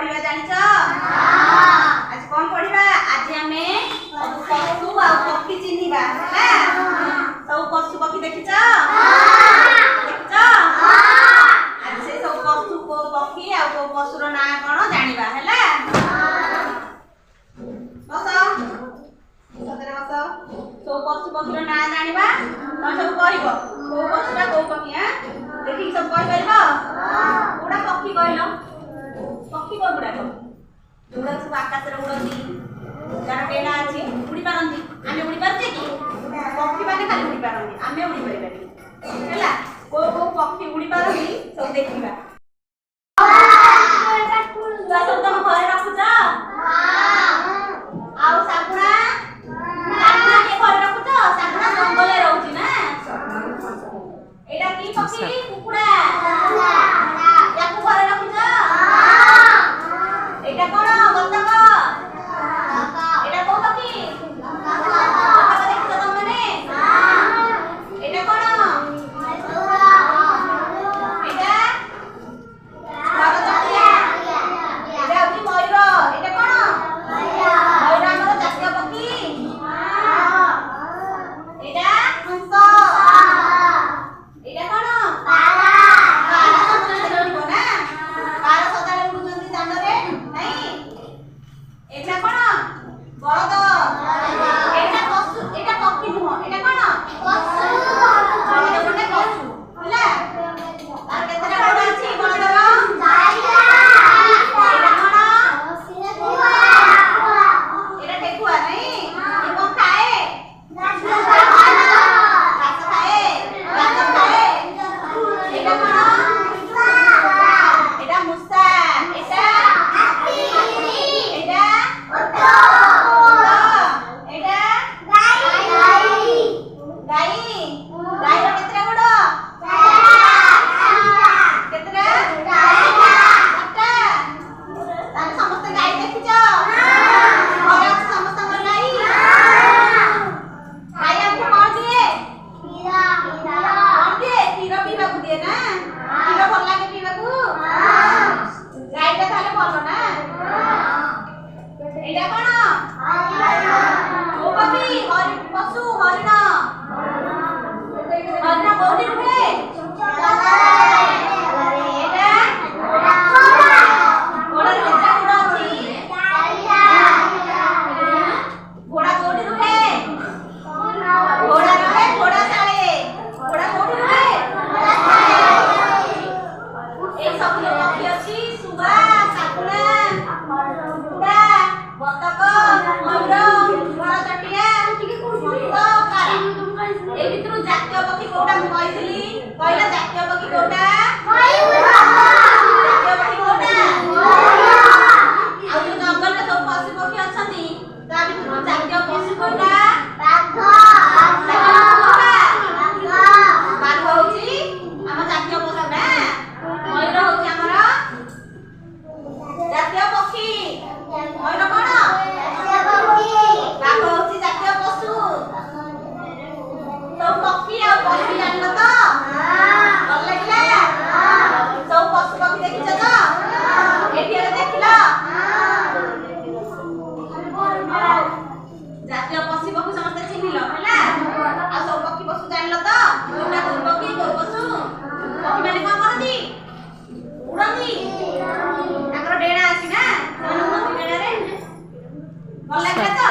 पढ़िबा जानिछ आज कोन पढ़िबा आज हमें पशु आ पक्षी चिन्हिबा है सब पशु पक्षी देखिछ देखिछ आज से सब पशु को पक्षी आ को पशुर ना कोन जानिबा हैला बस सतरे बस सब पशु पक्षीर ना जानिबा तमे सब कहइबो को पशुटा को पक्षी हां देखि सब कहि परबो उड़ा पक्षी कहलो पक्षी को उड़ा को उड़ा सब आकाश रे उड़ती जार डेना अछि उड़ी पारंती आमे उड़ी पारते कि पक्षी माने खाली उड़ी पारंती आमे उड़ी परिबानी हैला को पक्षी उड़ी पारंती सब देखिबा तुआ सब तुम घरे रखुछ हां आउ सापुना सापुना के घरे रखुछ सापुना जंगल रे रहउची ना एटा की पक्षी कुकुड़ा याकू घरे रखुछ एटा कोन बतक एटा को पक्षी बतक देखिछ तुम माने एटा कोन एटा बारचटिया एटा होची मयूर एटा कोन मयूर हमर जातीय पक्षी एटा हंस एटा कोन पारा पारा सदाले उड़िबो ना पारा सदाले उडुचंती चांदरे नाही एटा कोन बळद एटा पशु एटा पक्षी नुह एटा कोन पशु बळद कोने पशु होला तार केतरा बळ अछि बळदर चारिटा एटा कोन एटा टेकुआ नाही ए कोन खाए घास खाए एटा कोन एटा मुसा एटा हाथी एटा ओट एटा गाई गाई गाईर केतरा गोड़ केतरा चारटा ताने समस्त गाई देखिछ घरे अछि समस्त गाई गाई हमको कोन दिए कोन दिए क्षीर पीबा को दिए ना क्षीर भल लागे पीबा को गाईटा ताले भल ना एटा कोन ओ पक्षी हरि पशु हरिण हरिण कोठी रुहे एटा घोड़ा रे केतरा घोड़ा अछि घोड़ा कोठी रुहे घोड़ा रहे घोड़ा साले घोड़ा कोठी रुहे ए सब जो पक्षी अछि सुगा सापुना कुकुड़ा बतक मयूर बारचटिया हंस कारा ए भितरु जातीय पक्षी कोटा मु कहितली कहला जातीय पक्षी कोटा मयूर जातीय पक्षी कोटा आ जो जंगल रे सब पशु पक्षी अछंती ता भितरु जातीय पशु कोटा बाघ बाघ होची हम जातीय पशु ना मयूर होची हमर जातीय पक्षी मयूर कोन बाघ होची जातीय पशु सब पक्षी आ पशु जानल त भल लागला सब पशु पक्षी देखिछ त एठी रे देखिला जातीय पक्षी पक्षी समस्त चिन्हिल हैला आ सब पक्षी पशु जानल त कोना कोन पक्षी को पशु पक्षी माने कोन करती उड़ती ताकर डेणा अछि ना उड़ती डेणा रे भल लागला त